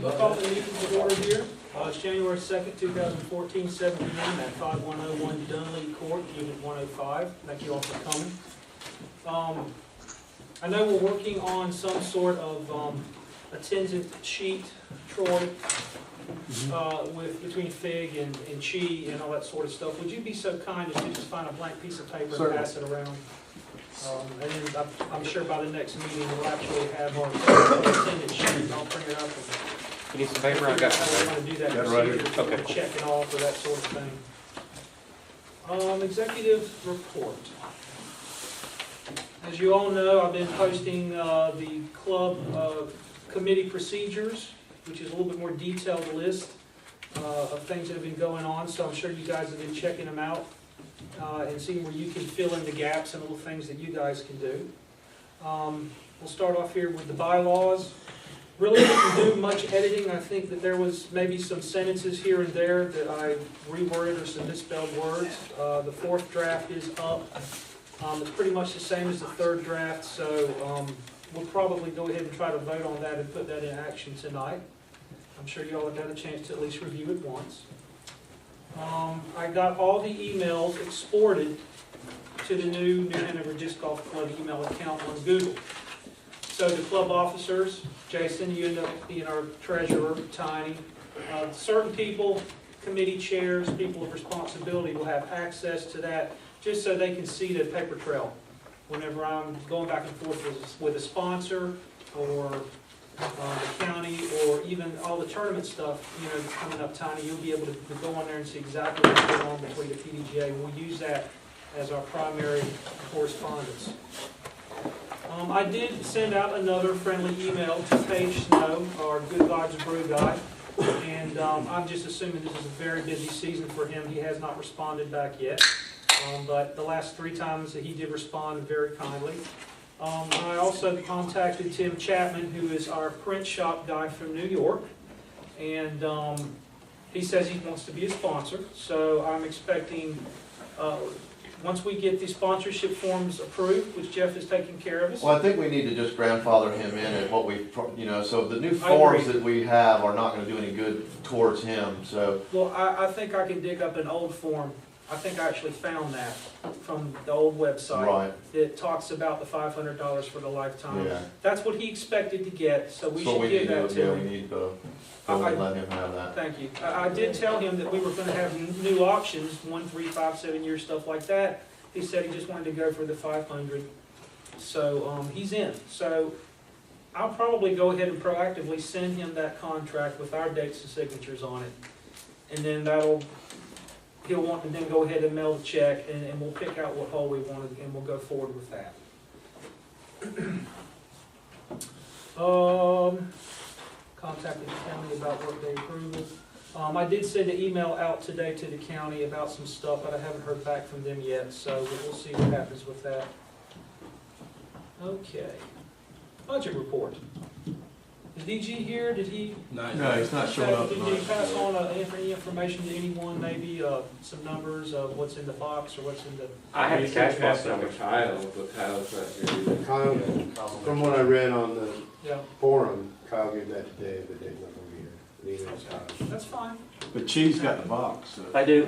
We'll call the meeting to order here. It's January 2nd, 2014, 7 p.m. at 5101 Dunley Court, Unit 105. Thank you all for coming. I know we're working on some sort of attendance sheet, Troy, with between FIG and CHI and all that sort of stuff. Would you be so kind as to just find a blank piece of paper and pass it around? And then I'm sure by the next meeting we'll actually have our attendance sheet. I'll print it up. You need some paper? I got some paper. I'm going to do that procedure, okay. Checking off or that sort of thing. Executive report. As you all know, I've been posting the club committee procedures, which is a little bit more detailed list of things that have been going on. So I'm sure you guys have been checking them out and seeing where you can fill in the gaps and little things that you guys can do. We'll start off here with the bylaws. Really didn't do much editing. I think that there was maybe some sentences here and there that I reworded or some misspelled words. The fourth draft is up. It's pretty much the same as the third draft, so we'll probably go ahead and try to vote on that and put that in action tonight. I'm sure you all have had a chance to at least review it once. I got all the emails exported to the new Hanover Disc Golf Club email account on Google. So the club officers, Jason, you end up being our treasurer, Tiny. Certain people, committee chairs, people of responsibility will have access to that just so they can see the paper trail. Whenever I'm going back and forth with a sponsor or the county or even all the tournament stuff, that's coming up, Tiny, you'll be able to go on there and see exactly what's going on between the PDGA. We'll use that as our primary correspondence. I did send out another friendly email to Paige Snow, our Good Vibes Brew guy, and I'm just assuming this is a very busy season for him. He has not responded back yet, but the last 3 times that he did respond very kindly. I also contacted Tim Chapman, who is our print shop guy from New York, and he says he wants to be a sponsor, so I'm expecting once we get the sponsorship forms approved, which Jeff is taking care of us. Well, I think we need to just grandfather him in at what we, so the new forms that we have are not going to do any good towards him, so. Well, I think I can dig up an old form. I think I actually found that from the old website. Right. That talks about the $500 for the lifetime. Yeah. That's what he expected to get, so we should give that to him. We need to let him have that. Thank you. I did tell him that we were going to have new options, 1, 3, 5, 7 year stuff like that. He said he just wanted to go for the 500. So he's in. So I'll probably go ahead and proactively send him that contract with our dates and signatures on it. And then he'll want to then go ahead and mail the check, and we'll pick out what hole we want, and we'll go forward with that. Contacted the county about workday approval. I did send an email out today to the county about some stuff, but I haven't heard back from them yet, so we'll see what happens with that. Okay. Budget report. Is DG here? Did he? No, he's not showing up. Did he pass on any information to anyone, maybe some numbers of what's in the box or what's in the... I have the cash box number. number. Kyle, but Kyle's not here. Kyle, from what I read on the Yeah, forum, Kyle gave that today, but they're not going to be here. Neither is Kyle. that's fine. But Chi's got the box. So. I do.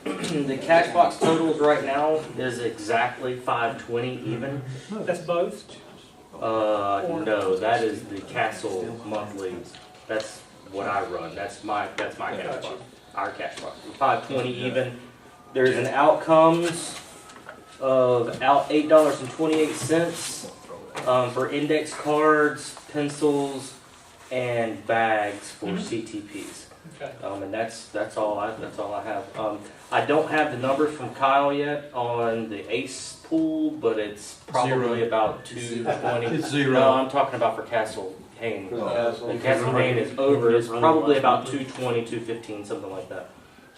The cash box totals right now is exactly $520 even. That's both? No, that is the Castle monthly. That's what I run. That's my cash box. Our cash box. $520 even. There's an outcomes of $8.28 for index cards, pencils, and bags for CTPs. Okay. And that's all I have. I don't have the numbers from Kyle yet on the ACE pool, but it's probably about 220. It's zero. No, I'm talking about for Castle Hayne. The Castle Hayne is over. It's probably about 220, 215, something like that.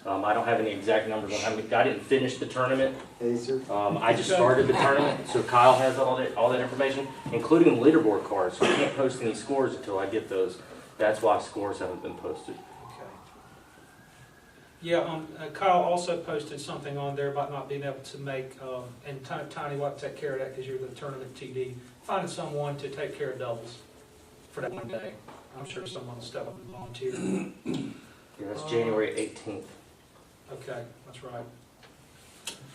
I don't have any exact numbers on how many. I didn't finish the tournament. I just started the tournament, so Kyle has all that information, including leaderboard cards. So I can't post any scores until I get those. That's why scores haven't been posted. Yeah, Kyle also posted something on there about not being able to make, and Tiny will have to take care of that because you're the tournament TD, finding someone to take care of doubles for that one day. I'm sure someone will step up and volunteer. Yeah, that's January 18th. Okay, that's right.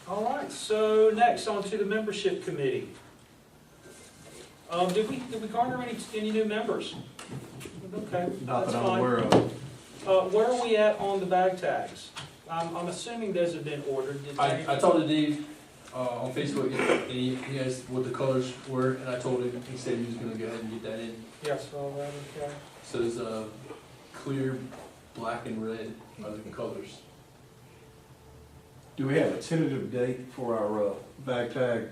All right, so next on to the membership committee. Did we garner any new members? Okay, Not that's that I'm fine. aware of. Where are we at on the bag tags? I'm assuming those have been ordered. Did I they- talked to Dave on Facebook, and he asked what the colors were, and I told him, he said he was gonna go ahead and get that in. Yes, all right, okay. So it's clear, black, and red are the colors. Do we have a tentative date for our bag tag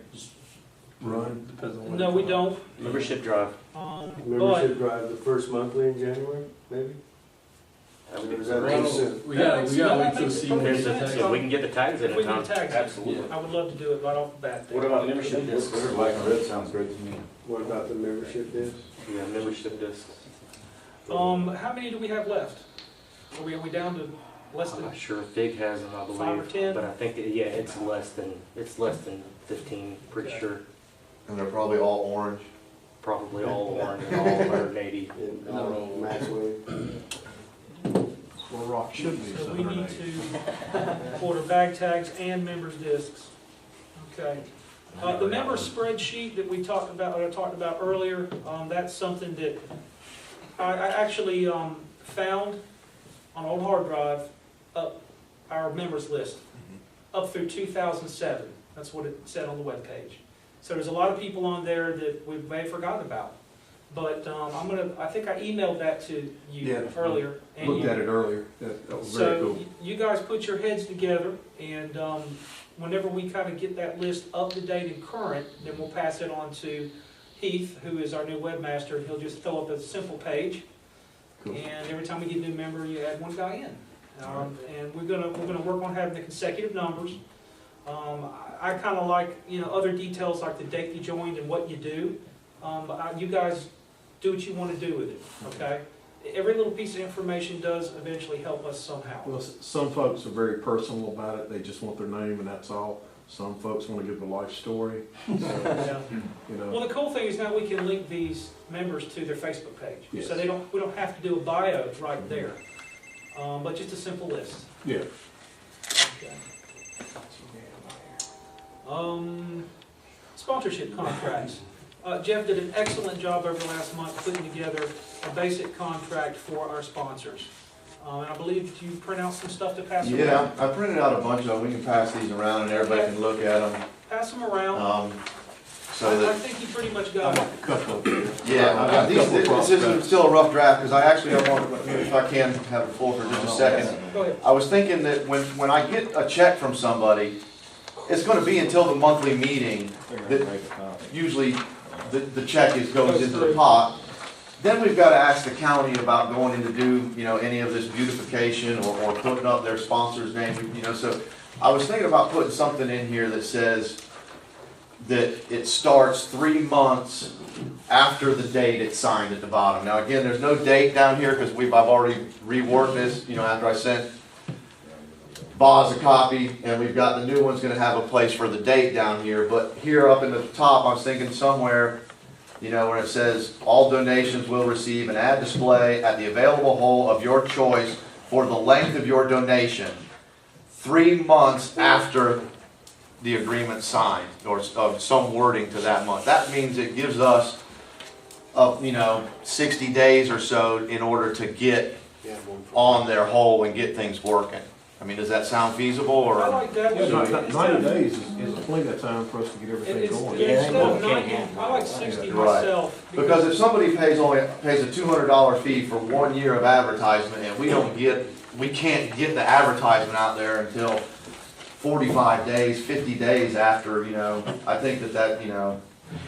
run? Depends on when. No, we don't. Membership drive. But, Membership drive the first monthly in January, maybe? That would Or be is that great. too soon? We gotta wait till see when There's the a- tags. If we can get the tags in If we in can time. get the tags in. Absolutely. I would love to do it right off the bat. What about membership discs? Black and red sounds great to me. What about the membership disc? Yeah, membership discs. How many do we have left? Are we down to less I'm than not sure if Fig has them, I believe. 5 or 10? But I think, yeah, it's less than 15, pretty Okay. sure. And they're probably all orange. Probably all orange and all 180. In No. Maxwell? Where rock should be. So we need 780. to order bag tags and members' discs. Okay. The member spreadsheet that we talked about, that I talked about earlier, that's something that I actually found on old hard drive, our members list, up through 2007. That's what it said on the webpage. So there's a lot of people on there that we may have forgotten about. But I think I emailed that to you Yeah. earlier. and Looked you- at it earlier. That was very So cool. you guys put your heads together, and whenever we kind of get that list up to date and current, then we'll pass it on to Heath, who is our new webmaster, and he'll just fill up a simple page. Cool. And every time we get a new member, you add one guy in. And we're gonna work on having the consecutive numbers. I kind of like, other details like the date you joined and what you do. But you guys do what you want to do with it, okay? Every little piece of information does eventually help us somehow. Well, some folks are very personal about it. They just want their name and that's all. Some folks want to give a life story. So, Yeah. you know, Well, the cool thing is now we can link these members to their Facebook page. Yes. So we don't have to do a bio right there, but just a simple list. yeah. Okay. Sponsorship contracts. Jeff did an excellent job over the last month putting together a basic contract for our sponsors. And I believe you print out some stuff to pass around. Yeah, I printed out a bunch of them. We can pass these around and everybody can look at them. Pass them around. So I that, think you pretty much I got it. got a couple of them. yeah, this is still a rough draft, because I want, if I can have the floor for just a second. Go ahead. I was thinking that when I get a check from somebody, it's gonna be until the monthly meeting that usually the check goes into the pot. Then we've got to ask the county about going in to do, any of this beautification or putting up their sponsor's name, so I was thinking about putting something in here that says that it starts 3 months after the date it's signed at the bottom. Now, again, there's no date down here because I've already reworked this, after I sent Boz a copy, and we've got the new one's gonna have a place for the date down here, but here up in the top, I was thinking somewhere, where it says, all donations will receive an ad display at the available hole of your choice for the length of your donation, 3 months after the agreement signed, or some wording to that month. That means it gives us, 60 days or so in order to get Yeah, one for- on their hole and get things working. I mean, does that sound feasible, I or? like that. Yeah, 90 days is plenty of time for us to get everything going. Instead of 90, I like 60 Right. myself. Because if somebody pays a $200 fee for 1 year of advertisement, and we can't get the advertisement out there until 45 days, 50 days after, I think that.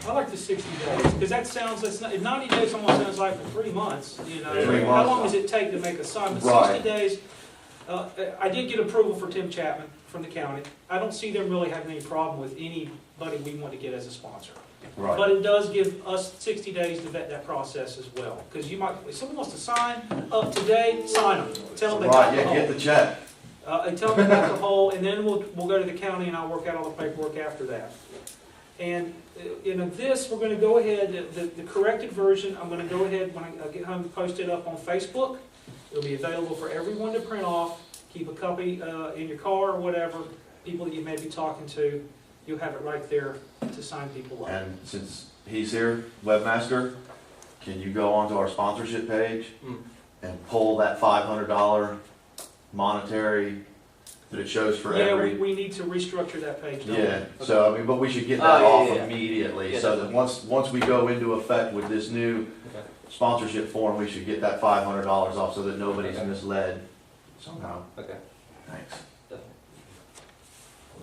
I like the 60 days, because that sounds, 90 days almost sounds like for 3 months, 3 How months. long does it take to make a sign? But Right. 60 days, I did get approval for Tim Chapman from the county. I don't see them really having any problem with anybody we want to get as a sponsor. Right. But it does give us 60 days to vet that process as well, because if someone wants to sign up today, sign them. Tell them they got Right, the yeah, get hole. the check. And tell them they got the hole, and then we'll go to the county and I'll work out all the paperwork after that. And in this, we're gonna go ahead, the corrected version, I'm gonna go ahead, when I get home, post it up on Facebook. It'll be available for everyone to print off, keep a copy in your car or whatever, people that you may be talking to, you'll have it right there to sign people up. And since he's here, webmaster, can you go onto our sponsorship page and pull that $500 monetary that it shows for Yeah, every? we need to restructure that page, don't we? Yeah, so I mean, but we should get that Oh, off yeah, yeah. immediately, Yeah, so that once we go into effect with this new Okay. sponsorship form, we should get that $500 off so that nobody's Okay. misled somehow. Okay. Thanks. It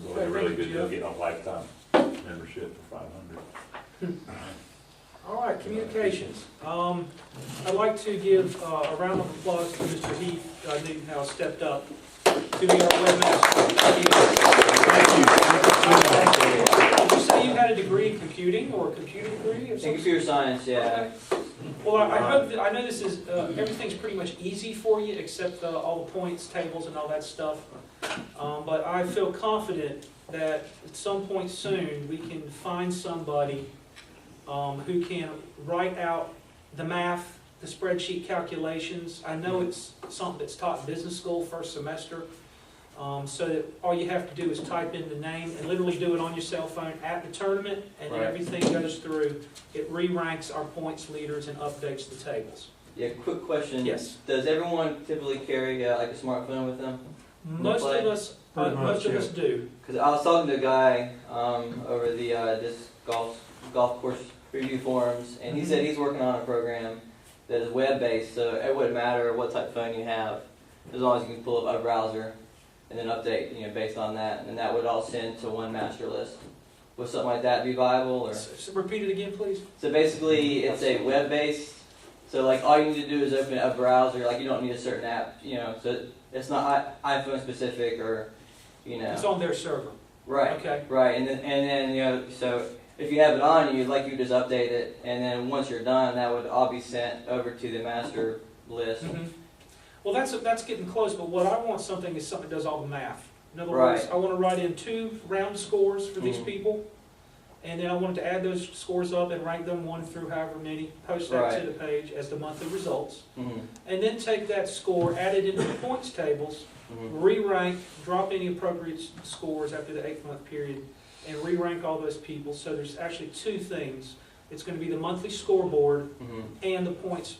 was a really good deal getting a lifetime membership for 500. All right, communications. I'd like to give a round of applause to Mr. Heath Newton, who stepped up to be our webmaster. Did you say you had a degree in computing or a computer degree or In something? computer science, yeah. Well, I hope that, I know this is, everything's pretty much easy for you, except all the points, tables, and all that stuff. But I feel confident that at some point soon, we can find somebody who can write out the math, the spreadsheet calculations. I know it's something that's taught in business school first semester, so that all you have to do is type in the name and literally do it on your cell phone at the tournament, and then Right. everything goes through. It re-ranks our points leaders and updates the tables. Yeah, quick question. Yes. Does everyone typically carry like a smartphone with them? Most of us, Pretty much, most of yeah. us do. Because I was talking to a guy over the this golf course review forums, and he said he's working on a program that is web-based, so it wouldn't matter what type of phone you have, as long as you can pull up a browser and then update, based on that, and that would all send to one master list. Would something like that be viable, or? Repeat it again, please. So basically, it's a web-based. So like all you need to do is open a browser. Like you don't need a certain app, So it's not iPhone specific, or It's on their server. Right. Okay. Right, and then so if you have it on you, like you just update it, and then once you're done, that would all be sent over to the master list. Mhm. Well, that's getting close, but what I want is something that does all the math. In other words, Right. I want to write in 2 round scores for these Mhm. people, and then I want to add those scores up and rank them 1 through however many, post that Right. to the page as the monthly results, Mm-hmm. and then take that score, add it into the points tables, Mm-hmm. re-rank, drop any appropriate scores after the 8-month period, and re-rank all those people. So there's actually 2 things. It's going to be the monthly scoreboard Mm-hmm. and the points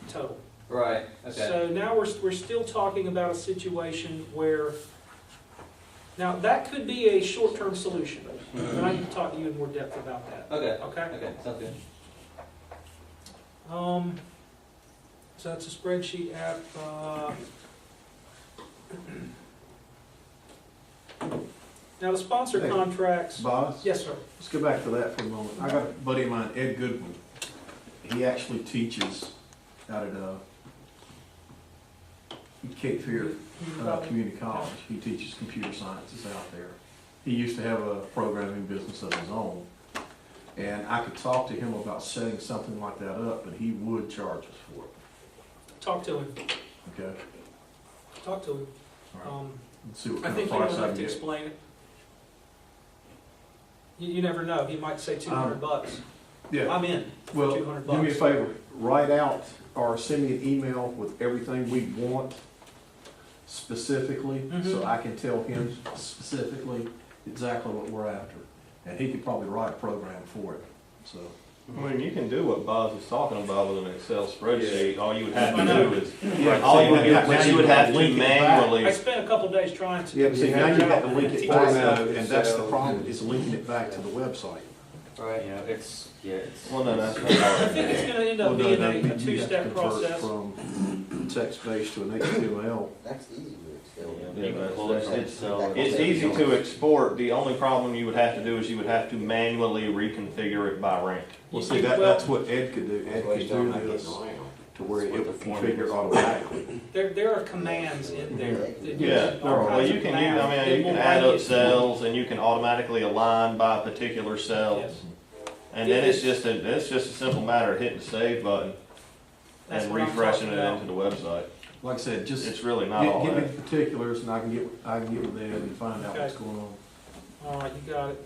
total. Right. Okay. So now we're still talking about a situation where, now that could be a short-term solution, but I can talk to you in more depth about that. Okay. Okay? Okay. Sounds good. So that's a spreadsheet app. Now the sponsor Hey. contracts. Boss, Yes, sir. let's go back to that for a moment. I got a buddy of mine, Ed Goodwin. He actually teaches out at Cape Fear Community College. He teaches computer sciences out there. He used to have a programming business of his own. And I could talk to him about setting something like that up, but he would charge us for it. Talk to him. Okay? Talk to him. All right. Let's see what I kind of think you price don't I have can to get. explain it. You never know. He might say $200. Yeah. I'm in for Well, $200. do me a favor, write out or send me an email with everything we want specifically, so Mhm. I can tell him specifically exactly what we're after. And he could probably write a program for it, so. I mean, you can do what Boz is talking about with an Excel spreadsheet. All you would have I to know. do is, Yeah, all you would do, but you would have to link it back. manually. I spent a couple of days trying to. Yeah, but see, now you have to link it Teach back, myself. and that's the problem, is linking it back to the website. Right. It's Well, no, that's not I hard. think it's gonna end up Well, no, being that'd be- a you have to two-step convert process. from text-based to an HTML. That's easy to extend. Yeah, you can pull it from It's- Excel. It's easy to export. The only problem you would have to do is you would have to manually reconfigure it by rank. Well, see, that's what Ed could do. Ed could do this to where it would configure automatically. There are commands in there. that do Yeah, all well, kinds you of can math use, I that mean, you will can add rank up it. cells and you can automatically align by particular cells. Yes. And then it's just a simple matter of hitting the save button That's and what I'm refreshing talking it about. into the website. Like I said, just It's really not all give me that. the particulars and I can get with Ed and find out what's Okay. going on. All right, you got it.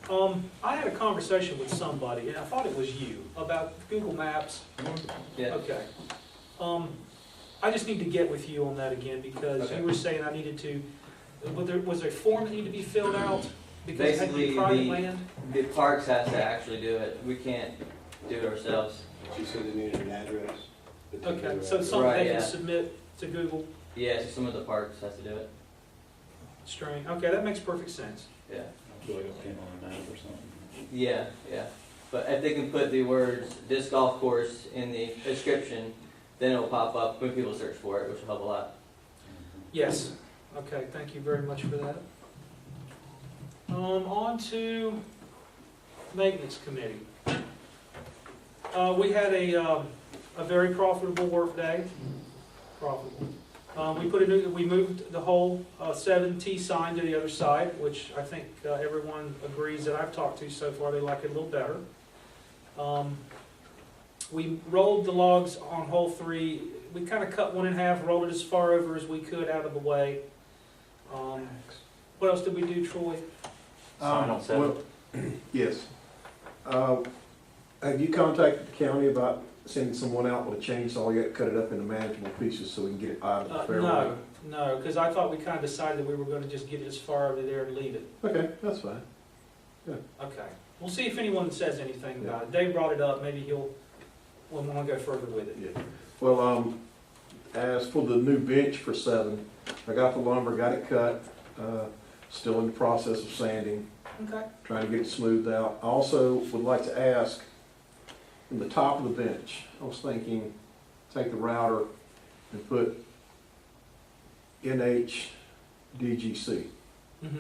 I had a conversation with somebody, and I thought it was you, about Google Maps. Yeah. Okay. I just need to get with you on that again, because you were saying I needed to, was there a form that needed to be filled out? Because it had to be Basically, private land? The parks has to actually do it. We can't do it ourselves. She said they needed an address. Okay, so it's something Right, they can yeah. submit to Google? Yeah, so some of the parks has to do it. String, okay, that makes perfect sense. Yeah. I feel like it came on a map or something. Yeah, yeah. But if they can put the words disc golf course in the description, then it'll pop up when people search for it, which will help a lot. Yes, okay, thank you very much for that. On to maintenance committee. We had a very profitable work day. Profitable. We moved the whole 7T sign to the other side, which I think everyone agrees that I've talked to so far, they like it a little better. We rolled the logs on hole 3. We kind of cut one in half, rolled it as far over as we could out of the way. What else did we do, Troy? Sign on 7. Yes. Have you contacted the county about sending someone out with a chainsaw yet, cut it up into manageable pieces so we can get it out of the fairway? No, because I thought we kind of decided that we were going to just get it as far over there and leave it. Okay, that's fine. Okay. We'll see if anyone says anything about it. Dave brought it up, maybe we'll want to go further with it. Yeah. Well, as for the new bench for 7, I got the lumber, got it cut, still in the process of sanding, Okay. trying to get it smoothed out. I also would like to ask, in the top of the bench, I was thinking, take the router and put NHDGC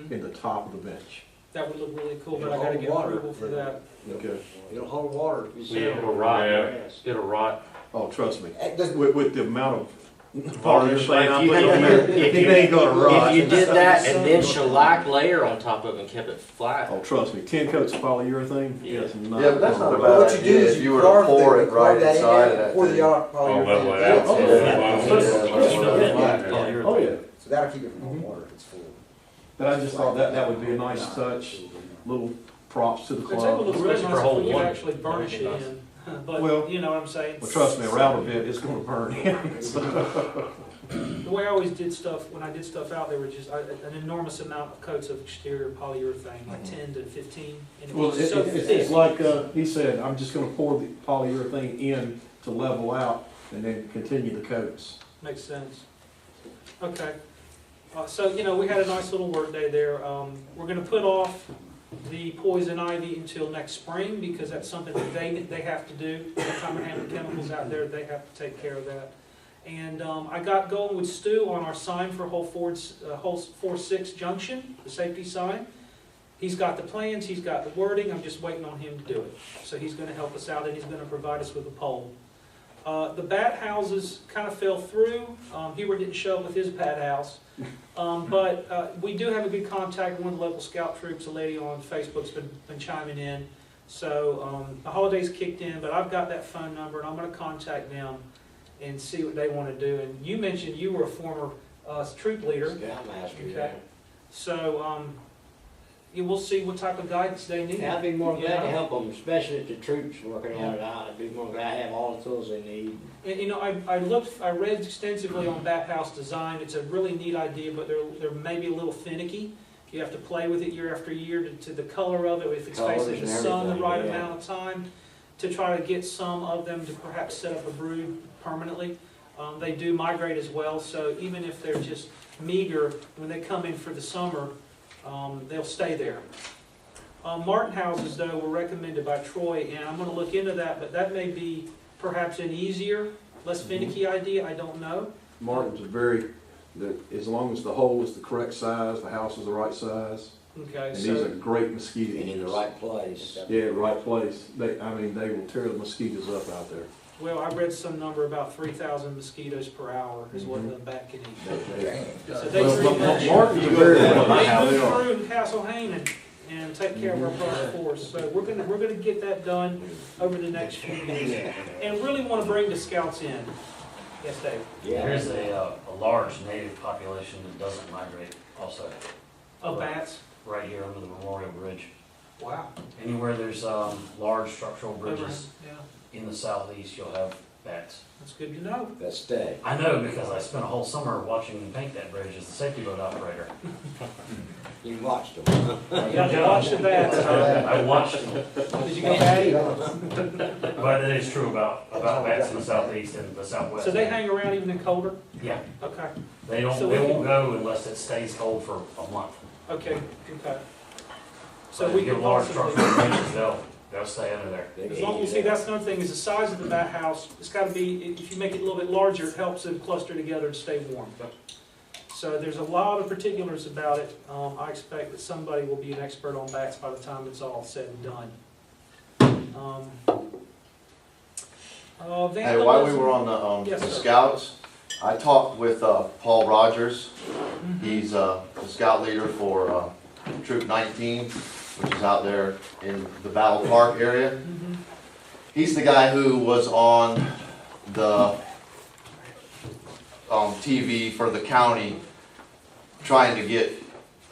in the top of the bench. That would look really cool, but I got to get approval for that. Okay. It'll hold water. Yeah, it'll rot. It'll rot. Oh, trust me, It doesn't- with the amount of Varnish, varnish I if you- put on there, it ain't gonna rot. If you did that and then shellac layer on top of it and kept it flat, Oh, trust me, 10 coats of polyurethane is not. Yeah, but that's not a gonna bad What you do idea is if you you were to carve pour the- it right carve that in inside there of that before the thing. level it polyurethane. out. Oh, yeah. So that'll keep it from holding water if it's full. But I just thought that would be a nice touch, little props to the It's able to club. look really Especially for nice if hole we could one. actually burnish it Nice. in. But, Well- you know what I'm saying? Well, trust me, a router bit is gonna burn in. The way I always did stuff, when I did stuff out, there were just an enormous amount of coats of exterior polyurethane, like 10 to 15. And it Well, was so it's thick. like, he said, I'm just gonna pour the polyurethane in to level out and then continue the coats. Makes sense. Okay. So, we had a nice little work day there. We're gonna put off the poison ivy until next spring, because that's something that they have to do. Every time we're having chemicals out there, they have to take care of that. And I got going with Stu on our sign for hole 4-6 junction, the safety sign. He's got the plans, he's got the wording, I'm just waiting on him to do it. So he's gonna help us out, and he's gonna provide us with a pole. The bat houses kind of fell through. Hubert didn't show up with his bat house. But we do have a good contact with one of the local scout troops. A lady on Facebook's been chiming in. So the holidays kicked in, but I've got that phone number, and I'm going to contact them and see what they want to do. And you mentioned you were a former troop leader. Scoutmaster, Okay. So we'll see what type of guidance they need. I'd be more glad to help them, especially if the troops working on it out. I'd be more glad to have all the tools they need. And, I read extensively on bat house design. It's a really neat idea, but they're maybe a little finicky. You have to play with it year after year to the color of it, if it's facing the sun the right amount of time, to try to get some of them to perhaps set up a brood permanently. They do migrate as well, so even if they're just meager, when they come in for the summer, they'll stay there. Martin houses, though, were recommended by Troy, and I'm going to look into that, but that may be perhaps an easier, less finicky idea, I don't know. Martin's as long as the hole is the correct size, the house is the right size, Okay, and these are so, great mosquito And in the eaters. right place. Yeah, right place. They will tear the mosquitoes up out there. well, I read some number about 3,000 mosquitoes per hour is what the bat can eat. So they pretty much, Martin's a very they move through in Castle Hayne and take care of our product for us. So we're gonna get that done over the next few years. And really want to bring the scouts in. Yes, Dave? There's a large native population that doesn't migrate also, Of bats? right here under the Memorial Bridge. Wow. Anywhere there's, large structural bridges Yeah, in the southeast, you'll have bats. that's good to know. That's stay. I know because I spent a whole summer watching them paint that bridge as the safety boat operator. You watched them. You got to watch the bats, huh? I watched them, Did you go batty? but it is true about bats in the southeast and the southwest. So they hang around even in colder? Yeah, Okay, they don't, So they we won't go unless it stays cold for a month. okay, okay. So So if we you get can large possibly, structural bridges, they'll stay under there. as long as, see, that's another thing, is the size of the bat house, it's gotta be, if you make it a little bit larger, it helps them cluster together and stay warm. So there's a lot of particulars about it. I expect that somebody will be an expert on bats by the time it's all said and done. Hey, while we were on Yes, the sir. scouts, I talked with Paul Rogers. Mhm. He's the scout leader for Troop 19, which is out there in the Battle Park area. Mhm. He's the guy who was on the TV for the county trying to get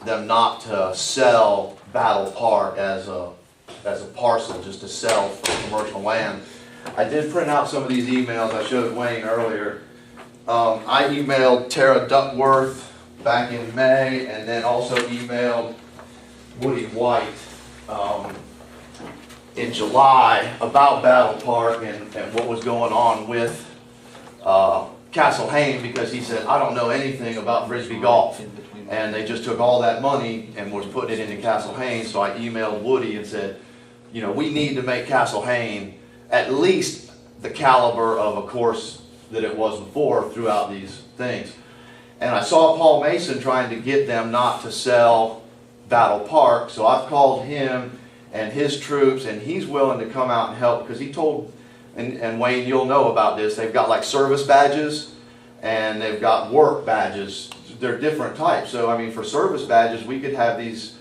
them not to sell Battle Park as a parcel, just to sell for commercial land. I did print out some of these emails I showed Wayne earlier. I emailed Tara Duckworth back in May, and then also emailed Woody White in July about Battle Park and what was going on with Castle Hayne, because he said, I don't know anything about Frisbee golf. And they just took all that money and was putting it into Castle Hayne, so I emailed Woody and said, you know, we need to make Castle Hayne at least the caliber of a course that it was before throughout these things. And I saw Paul Mason trying to get them not to sell Battle Park, so I've called him and his troops, and he's willing to come out and help, because he told, and Wayne, you'll know about this, they've got like service badges and they've got work badges. They're different types. So I mean, for service badges, we could have these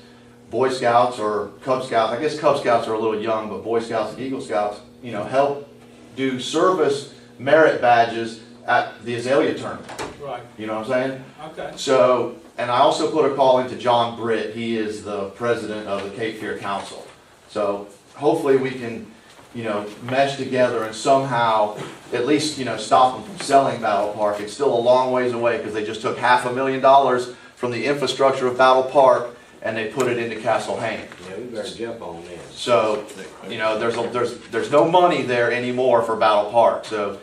Boy Scouts or Cub Scouts. I guess Cub Scouts are a little young, but Boy Scouts and Eagle Scouts, you know, help do service merit badges at the Azalea tournament. Right, You know what I'm saying? okay. So, and I also put a call into John Britt. He is the president of the Cape Fear Council. So hopefully we can, you know, mesh together and somehow at least, you know, stop them from selling Battle Park. It's still a long ways away because they just took $500,000 from the infrastructure of Battle Park and they put it into Castle Hayne. Yeah, we better jump on this. So, you know, there's no money there anymore for Battle Park. So,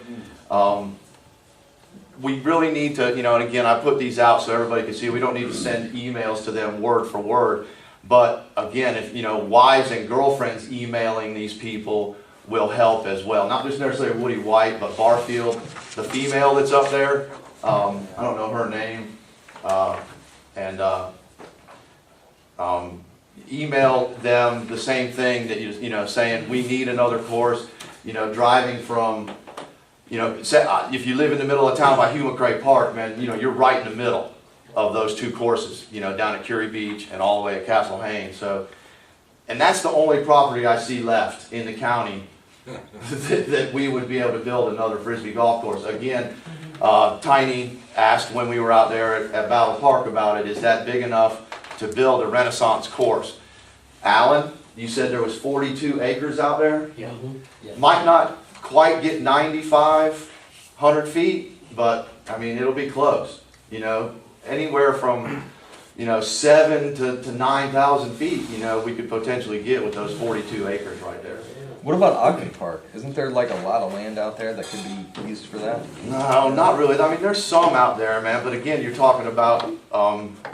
we really need to, you know, and again, I put these out so everybody can see. We don't need to send emails to them word for word. But again, if, you know, wives and girlfriends emailing these people will help as well. Not just necessarily Woody White, but Barfield, the female that's up there. I don't know her name. Email them the same thing that you know, saying we need another course. You know, driving from, you know, say, if you live in the middle of town by Hugh McRae Park, man, you know, you're right in the middle of those two courses, you know, down at Curie Beach and all the way at Castle Hayne. So, and that's the only property I see left in the county that we would be able to build another Frisbee golf course. Again, Tiny asked when we were out there at Battle Park about it, is that big enough to build a Renaissance course? Alan, you said there was 42 acres out there? Yeah. Might not quite get 9,500 feet, but I mean, it'll be close. You know, anywhere from, you know, 7,000 to 9,000 feet, you know, we could potentially get with those 42 acres right there. What about Ogden Park? Isn't there like a lot of land out there that could be used for that? No, not really. I mean, there's some out there, man, but again, you're talking about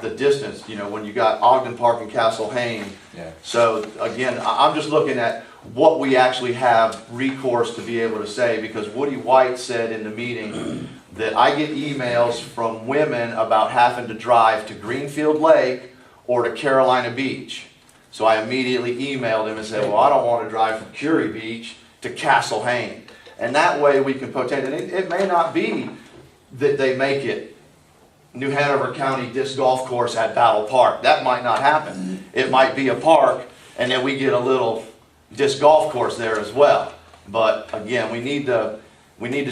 the distance, you know, when you got Ogden Park and Castle Hayne. Yeah. So again, I'm just looking at what we actually have recourse to be able to say, because Woody White said in the meeting that I get emails from women about having to drive to Greenfield Lake or to Carolina Beach. So I immediately emailed him and said, well, I don't want to drive from Curie Beach to Castle Hayne. And that way we can potentially, and it may not be that they make it New Hanover County Disc Golf Course at Battle Park. That might not happen. It might be a park and then we get a little disc golf course there as well. But again, we need to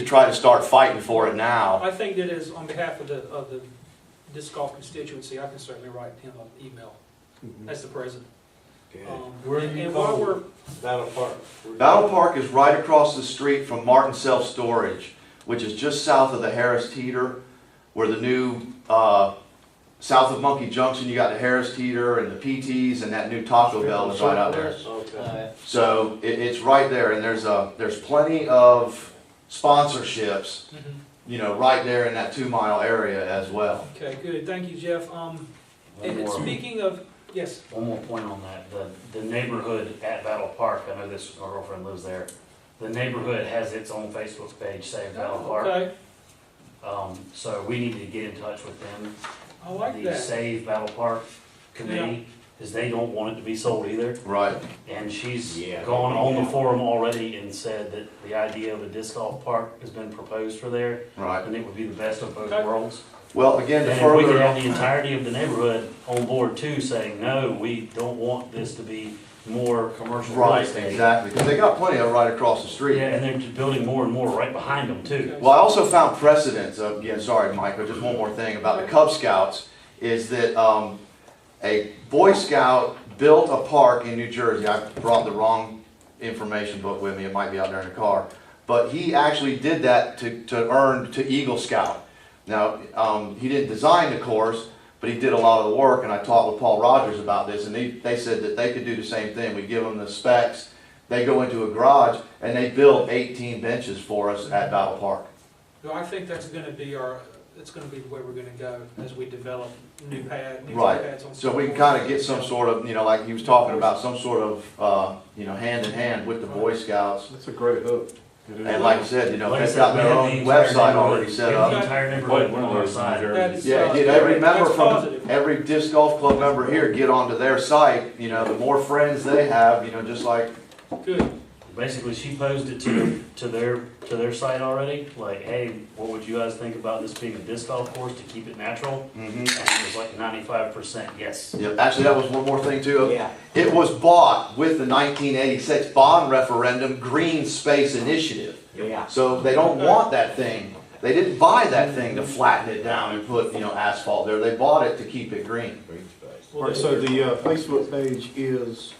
try to start fighting for it now. I think that is on behalf of the disc golf constituency, I can certainly write him an email as the president. Where do you And while call we're, Battle Park. Battle Park is right across the street from Martin Self Storage, which is just south of the Harris Teeter, where the new, south of Monkey Junction, you got the Harris Teeter and the PTs and that new Taco Bell is right out there. Okay. So it's right there, and there's plenty of sponsorships, you know, right there in that 2 mile area as well. okay, good, thank you, Jeff. And speaking of, yes, One more point on that, the neighborhood at Battle Park, I know this, our girlfriend lives there. The neighborhood has its own Facebook page, Save Battle Park. okay, So we need to get in touch with them. I like The that. Save Battle Park committee, because they don't want it to be sold either. Right. And she's Yeah. gone on the forum already and said that the idea of a disc golf park has been proposed for there, Right. and it would be the best of both Okay. worlds. Well, again, And to if we could have further, the entirety of the neighborhood on board too, saying, no, we don't want this to be more commercial real right, estate. exactly, because they got plenty of right across the street. Yeah, and they're just building more and more right behind them too. Well, I also found precedents, again, sorry, Michael, just one more thing about the Cub Scouts, is that a Boy Scout built a park in New Jersey. I brought the wrong information book with me, it might be out there in the car. But he actually did that to earn to Eagle Scout. Now, he didn't design the course, but he did a lot of the work, and I talked with Paul Rogers about this, and they said that they could do the same thing. We give them the specs, they go into a garage, and they build 18 benches for us at Battle Park. No, I think that's gonna be it's gonna be the way we're gonna go as we develop new Right. pads on. So we can kind of get some sort of, you know, like he was talking about, some sort of, you know, hand in hand with the Boy Scouts. That's a great hook. It is. And like I said, you know, Like I they've said, got we their have own the entire website already neighborhood- set we have up. The entire neighborhood on our side. That is, Yeah, get every member that's from, positive. every disc golf club member here, get onto their site, you know, the more friends they have, you know, just like, Good, Basically, she posed it to their site already, like, hey, what would you guys think about this being a disc golf course to keep it natural? And it was like 95% yes. yeah, actually, that was one more thing too. Yeah. It was bought with the 1986 bond referendum Green Space Initiative. Yeah. So they don't want that thing. They didn't buy that thing to flatten it down and put, you know, asphalt there. They bought it to keep it green. All right, so the Facebook page is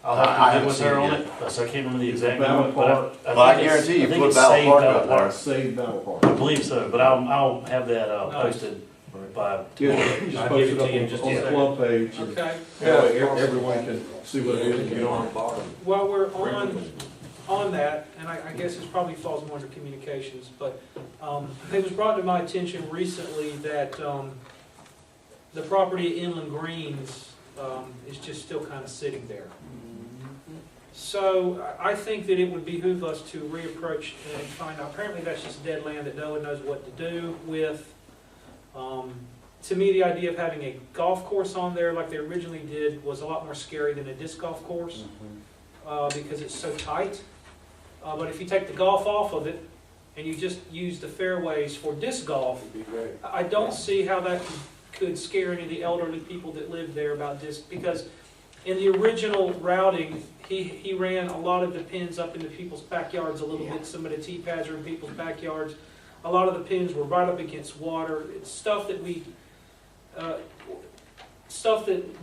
I'll have I to get haven't with seen her it on yet. it, so I can't remember the exact Battle number, Park. But I think it's- guarantee you I think put it's Battle Save Park Battle up there. Park. Save Battle I Park. believe so, but I'll have that posted by. Yeah, just I'll post give it it up to you in just a on the second. club page. and okay. that way everyone can see what it is and get on it. While we're on that, and I guess this probably falls more under communications, but it was brought to my attention recently that the property at Inland Greens is just still kind of sitting there. So I think that it would behoove us to reapproach and find out, apparently that's just dead land that no one knows what to do with. To me, the idea of having a golf course on there like they originally did was a lot more scary than a disc golf course because it's so tight. But if you take the golf off of it and you just use the fairways for disc golf, I don't see how that could scare any of the elderly people that live there about disc, because in the original routing, he ran a lot of the pins up into people's backyards a little bit. Some of the tee pads are in people's backyards. A lot of the pins were right up against water. It's stuff that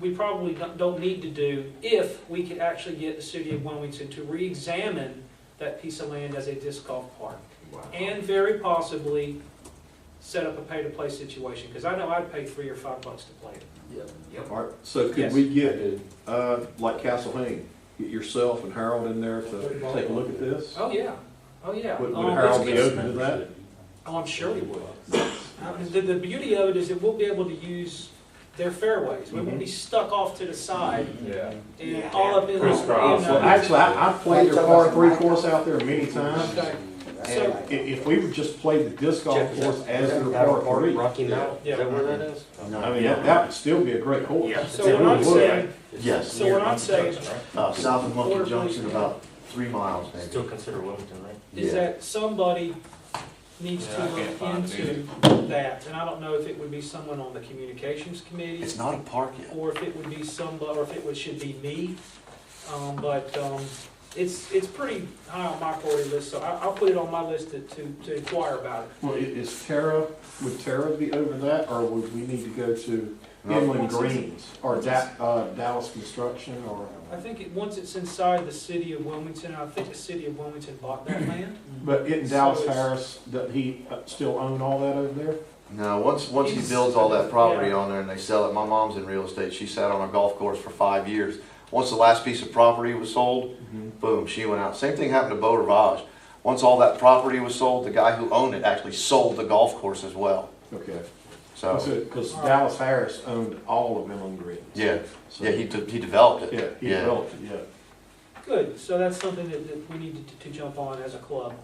we probably don't need to do if we could actually get the city of Wilmington to re-examine that piece of land as a disc golf park. And very possibly set up a pay-to-play situation, because I know I'd pay $3 or $5 to play it. All right, so could Yes. we get, like Castle Hayne, get yourself and Harold in there to take a look at this? Oh, yeah. Oh, yeah. Would Harold be open to that? Oh, I'm sure he would. The beauty of it is that we'll be able to use their fairways. We won't be stuck off to the side Yeah. and all up in this. Crisscross. Well, actually, I've played their par three course out there many times. Okay. And So, if we would just play the disc golf course as their par three, Rocky Mountain, Yeah. is that where that is? I mean, that would still be a great course. Yeah. so what I'm saying, Yes. so what I'm saying South of Monkey Junction, about 3 miles maybe. Still consider Wilmington, right? is Yeah. that somebody needs to Yeah, I can't look find into that. And I don't know if it would be someone on the communications committee, It's not a park yet. or if it would be somebody, or if it should be me. But it's pretty high on my priority list, so I'll put it on my list to inquire about it. Well, would Tara be over that, or would we need to go to Inland Greens, or Dallas Construction, or? I think once it's inside the city of Wilmington, I think the city of Wilmington bought that land. But isn't So Dallas it's- Harris, does he still own all that over there? No, once he builds all that property on there and they sell it, my mom's in real estate, she sat on a golf course for 5 years. Once the last piece of property was sold, boom, she went out. Same thing happened to Beau Rivage. Once all that property was sold, the guy who owned it actually sold the golf course as well. Okay. So, Because Dallas Harris owned all of Inland Greens. yeah, So- yeah, he developed it. Yeah, he developed it, yeah. Good, so that's something that we need to jump on as a club.